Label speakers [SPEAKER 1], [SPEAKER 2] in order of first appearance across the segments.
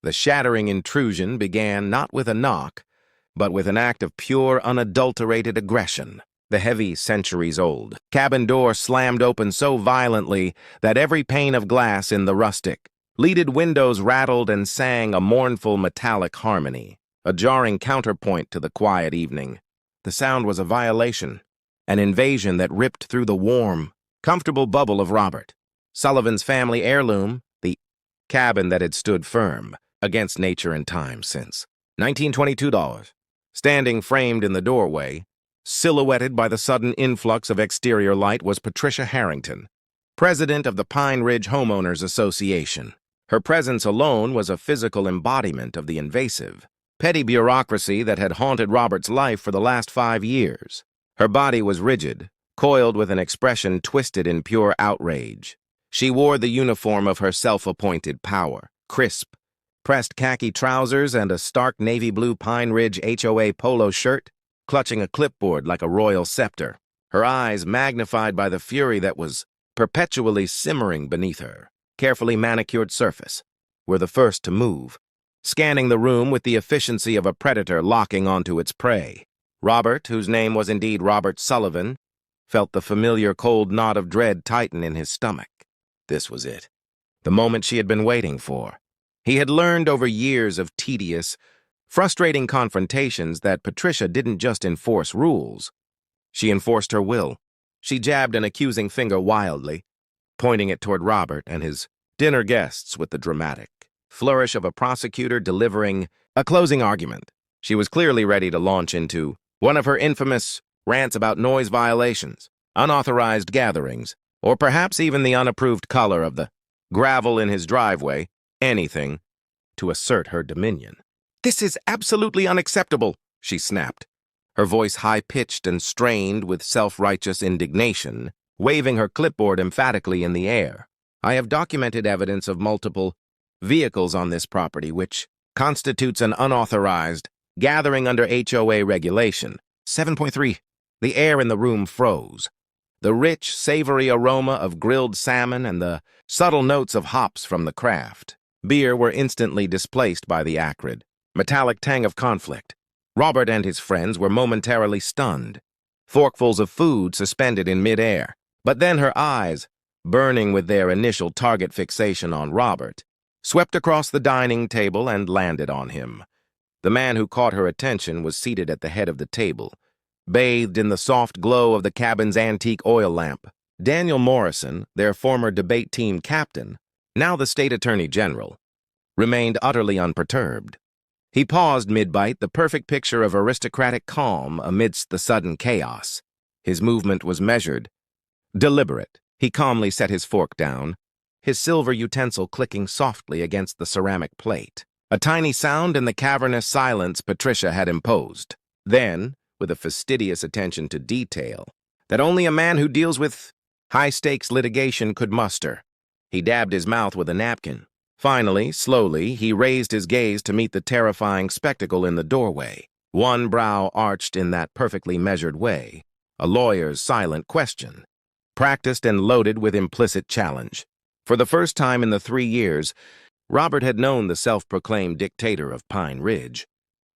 [SPEAKER 1] The shattering intrusion began not with a knock, but with an act of pure, unadulterated aggression. The heavy, centuries-old cabin door slammed open so violently that every pane of glass in the rustic, leaded windows rattled and sang a mournful metallic harmony, a jarring counterpoint to the quiet evening. The sound was a violation, an invasion that ripped through the warm, comfortable bubble of Robert Sullivan's family heirloom, the cabin that had stood firm against nature and time since 1922. Standing framed in the doorway, silhouetted by the sudden influx of exterior light, was Patricia Harrington, president of the Pine Ridge Homeowners Association. Her presence alone was a physical embodiment of the invasive, petty bureaucracy that had haunted Robert's life for the last 5 years. Her body was rigid, coiled with an expression twisted in pure outrage. She wore the uniform of her self-appointed power, crisp, pressed khaki trousers and a stark navy blue Pine Ridge HOA polo shirt, clutching a clipboard like a royal scepter, her eyes magnified by the fury that was perpetually simmering beneath her carefully manicured surface, were the first to move, scanning the room with the efficiency of a predator locking onto its prey. Robert, whose name was indeed Robert Sullivan, felt the familiar cold knot of dread tighten in his stomach. This was it, the moment she had been waiting for. He had learned over years of tedious, frustrating confrontations that Patricia didn't just enforce rules. She enforced her will. She jabbed an accusing finger wildly, pointing it toward Robert and his dinner guests with the dramatic flourish of a prosecutor delivering a closing argument. She was clearly ready to launch into one of her infamous rants about noise violations, unauthorized gatherings, or perhaps even the unapproved color of the gravel in his driveway, anything to assert her dominion. "This is absolutely unacceptable," she snapped, her voice high-pitched and strained with self-righteous indignation, waving her clipboard emphatically in the air. "I have documented evidence of multiple vehicles on this property, which constitutes an unauthorized gathering under HOA regulation 7.3. The air in the room froze. The rich, savory aroma of grilled salmon and the subtle notes of hops from the craft beer were instantly displaced by the acrid, metallic tang of conflict. Robert and his friends were momentarily stunned, forkfuls of food suspended in midair. But then her eyes, burning with their initial target fixation on Robert, swept across the dining table and landed on him. The man who caught her attention was seated at the head of the table, bathed in the soft glow of the cabin's antique oil lamp. Daniel Morrison, their former debate team captain, now the state attorney general, remained utterly unperturbed. He paused mid-bite, the perfect picture of aristocratic calm amidst the sudden chaos. His movement was measured, deliberate. He calmly set his fork down, his silver utensil clicking softly against the ceramic plate, a tiny sound in the cavernous silence Patricia had imposed. Then, with a fastidious attention to detail that only a man who deals with high-stakes litigation could muster, he dabbed his mouth with a napkin. Finally, slowly, he raised his gaze to meet the terrifying spectacle in the doorway, one brow arched in that perfectly measured way, a lawyer's silent question, practiced and loaded with implicit challenge. For the first time in the 3 years, Robert had known the self-proclaimed dictator of Pine Ridge.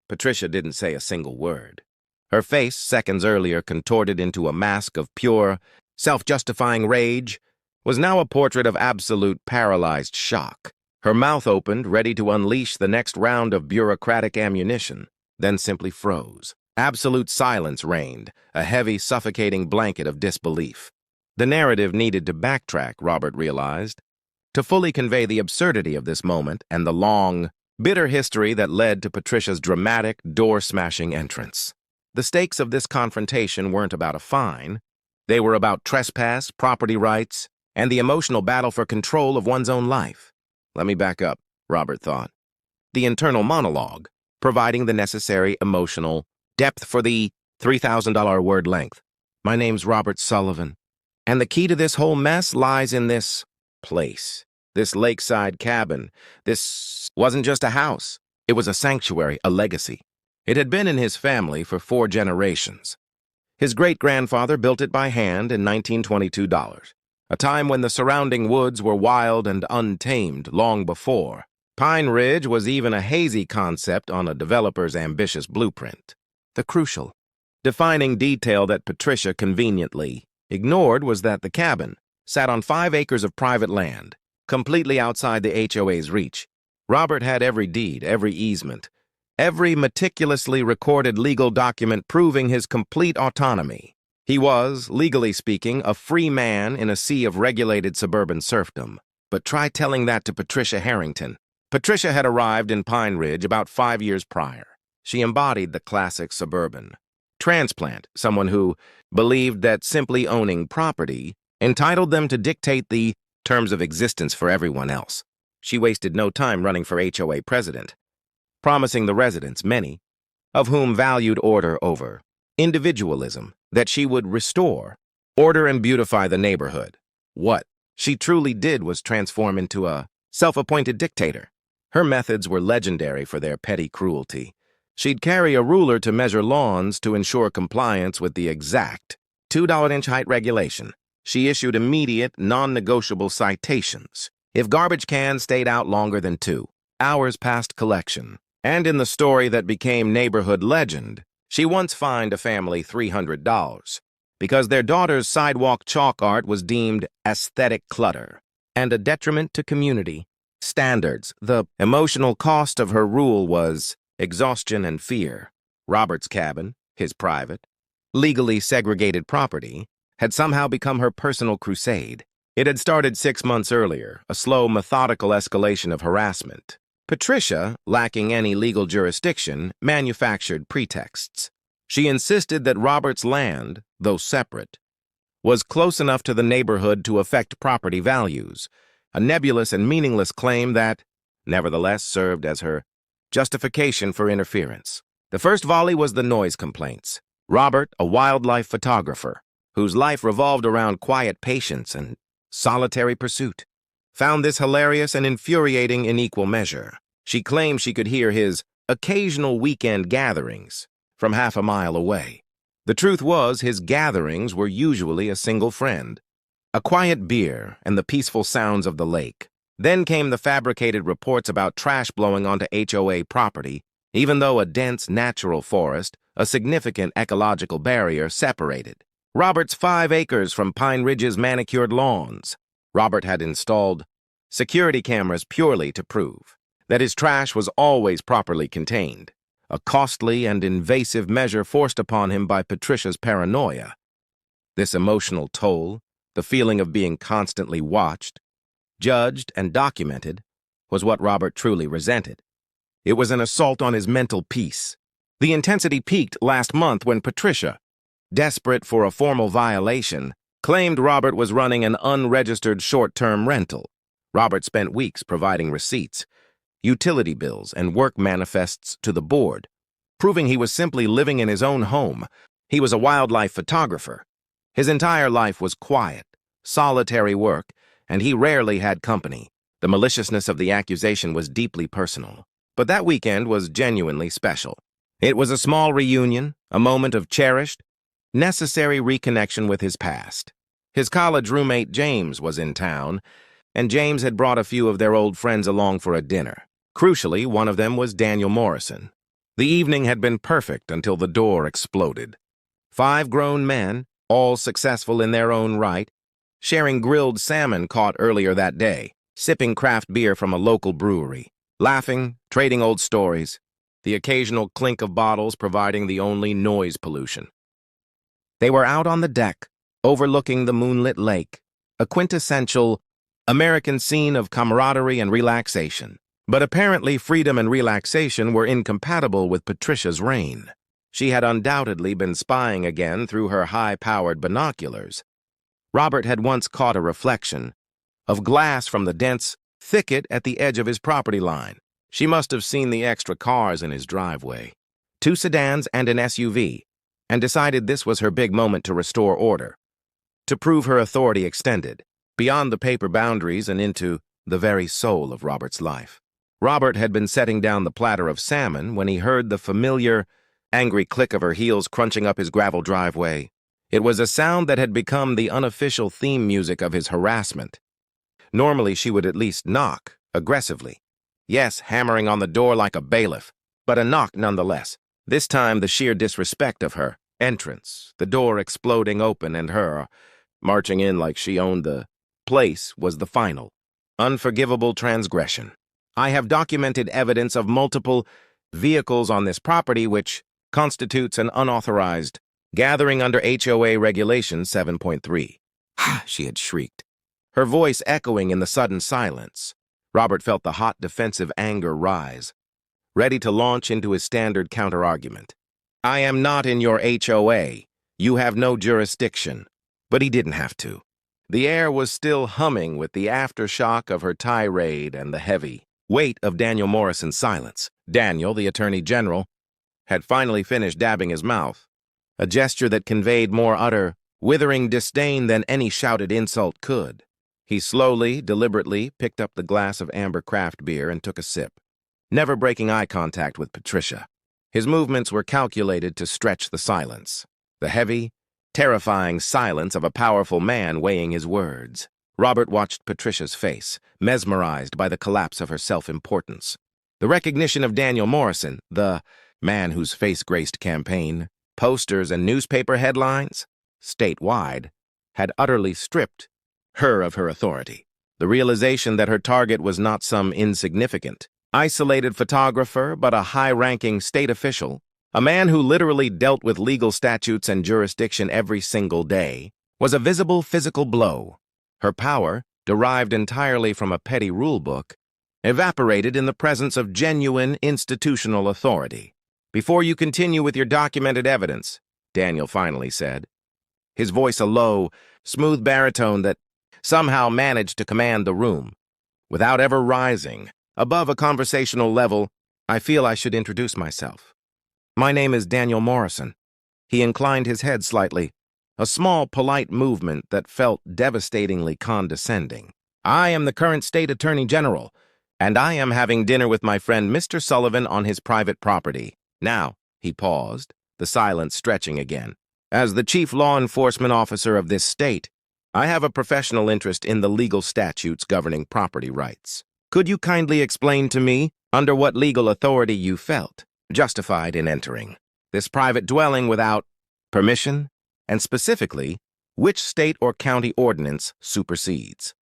[SPEAKER 1] Patricia didn't say a single word. Her face, seconds earlier contorted into a mask of pure, self-justifying rage, was now a portrait of absolute paralyzed shock. Her mouth opened, ready to unleash the next round of bureaucratic ammunition, then simply froze. Absolute silence reigned, a heavy, suffocating blanket of disbelief. The narrative needed to backtrack, Robert realized, to fully convey the absurdity of this moment and the long, bitter history that led to Patricia's dramatic, door-smashing entrance. The stakes of this confrontation weren't about a fine. They were about trespass, property rights, and the emotional battle for control of one's own life. Let me back up, Robert thought. The internal monologue, providing the necessary emotional depth for the $3,000 word length. "My name's Robert Sullivan, and the key to this whole mess lies in this place, this lakeside cabin. This wasn't just a house. It was a sanctuary, a legacy. It had been in his family for 4 generations. His great-grandfather built it by hand in 1922, a time when the surrounding woods were wild and untamed long before Pine Ridge was even a hazy concept on a developer's ambitious blueprint. The crucial, defining detail that Patricia conveniently ignored was that the cabin sat on 5 acres of private land, completely outside the HOA's reach. Robert had every deed, every easement, every meticulously recorded legal document proving his complete autonomy. He was, legally speaking, a free man in a sea of regulated suburban serfdom. But try telling that to Patricia Harrington. Patricia had arrived in Pine Ridge about 5 years prior. She embodied the classic suburban transplant, someone who believed that simply owning property entitled them to dictate the terms of existence for everyone else. She wasted no time running for HOA president, promising the residents, many of whom valued order over individualism, that she would restore order and beautify the neighborhood. What she truly did was transform into a self-appointed dictator. Her methods were legendary for their petty cruelty. She'd carry a ruler to measure lawns to ensure compliance with the exact 2-inch height regulation. She issued immediate, non-negotiable citations if garbage cans stayed out longer than 2 hours past collection. And in the story that became neighborhood legend, she once fined a family $300 because their daughter's sidewalk chalk art was deemed aesthetic clutter and a detriment to community standards. The emotional cost of her rule was exhaustion and fear. Robert's cabin, his private, legally segregated property, had somehow become her personal crusade. It had started 6 months earlier, a slow, methodical escalation of harassment. Patricia, lacking any legal jurisdiction, manufactured pretexts. She insisted that Robert's land, though separate, was close enough to the neighborhood to affect property values, a nebulous and meaningless claim that, nevertheless, served as her justification for interference. The first volley was the noise complaints. Robert, a wildlife photographer, whose life revolved around quiet patience and solitary pursuit, found this hilarious and infuriating in equal measure. She claimed she could hear his occasional weekend gatherings from half a mile away. The truth was, his gatherings were usually a single friend, a quiet beer, and the peaceful sounds of the lake. Then came the fabricated reports about trash blowing onto HOA property, even though a dense natural forest, a significant ecological barrier, separated Robert's 5 acres from Pine Ridge's manicured lawns. Robert had installed security cameras purely to prove that his trash was always properly contained, a costly and invasive measure forced upon him by Patricia's paranoia. This emotional toll, the feeling of being constantly watched, judged, and documented, was what Robert truly resented. It was an assault on his mental peace. The intensity peaked last month when Patricia, desperate for a formal violation, claimed Robert was running an unregistered short-term rental. Robert spent weeks providing receipts, utility bills, and work manifests to the board, proving he was simply living in his own home. He was a wildlife photographer. His entire life was quiet, solitary work, and he rarely had company. The maliciousness of the accusation was deeply personal. But that weekend was genuinely special. It was a small reunion, a moment of cherished, necessary reconnection with his past. His college roommate James was in town, and James had brought a few of their old friends along for a dinner. Crucially, one of them was Daniel Morrison. The evening had been perfect until the door exploded. 5 grown men, all successful in their own right, sharing grilled salmon caught earlier that day, sipping craft beer from a local brewery, laughing, trading old stories, the occasional clink of bottles providing the only noise pollution. They were out on the deck, overlooking the moonlit lake, a quintessential American scene of camaraderie and relaxation. But apparently freedom and relaxation were incompatible with Patricia's reign. She had undoubtedly been spying again through her high-powered binoculars. Robert had once caught a reflection of glass from the dense thicket at the edge of his property line. She must have seen the extra cars in his driveway, 2 sedans and an SUV, and decided this was her big moment to restore order, to prove her authority extended beyond the paper boundaries and into the very soul of Robert's life. Robert had been setting down the platter of salmon when he heard the familiar, angry click of her heels crunching up his gravel driveway. It was a sound that had become the unofficial theme music of his harassment. Normally, she would at least knock, aggressively, Yes, hammering on the door like a bailiff, but a knock nonetheless. This time the sheer disrespect of her entrance, the door exploding open and her marching in like she owned the place was the final, unforgivable transgression. I have documented evidence of multiple vehicles on this property which constitutes an unauthorized gathering under HOA Regulation 7.3. She had shrieked, her voice echoing in the sudden silence. Robert felt the hot defensive anger rise, ready to launch into his standard counter-argument. I am not in your HOA. You have no jurisdiction. But he didn't have to. The air was still humming with the aftershock of her tirade and the heavy weight of Daniel Morrison's silence. Daniel, the Attorney General, had finally finished dabbing his mouth, a gesture that conveyed more utter, withering disdain than any shouted insult could. He slowly, deliberately picked up the glass of amber craft beer and took a sip, never breaking eye contact with Patricia. His movements were calculated to stretch the silence, the heavy, terrifying silence of a powerful man weighing his words. Robert watched Patricia's face, mesmerized by the collapse of her self-importance. The recognition of Daniel Morrison, the man whose face graced campaign, posters, and newspaper headlines, statewide, had utterly stripped her of her authority. The realization that her target was not some insignificant, isolated photographer, but a high-ranking state official, a man who literally dealt with legal statutes and jurisdiction every single day, was a visible physical blow. Her power, derived entirely from a petty rulebook, evaporated in the presence of genuine institutional authority. Before you continue with your documented evidence, Daniel finally said, his voice a low, smooth baritone that somehow managed to command the room. Without ever rising above a conversational level, I feel I should introduce myself. My name is Daniel Morrison. He inclined his head slightly, a small, polite movement that felt devastatingly condescending. I am the current state attorney general, and I am having dinner with my friend Mr. Sullivan on his private property. Now, he paused, the silence stretching again. As the chief law enforcement officer of this state, I have a professional interest in the legal statutes governing property rights. Could you kindly explain to me under what legal authority you felt justified in entering this private dwelling without permission, and specifically, which state or county ordinance supersedes?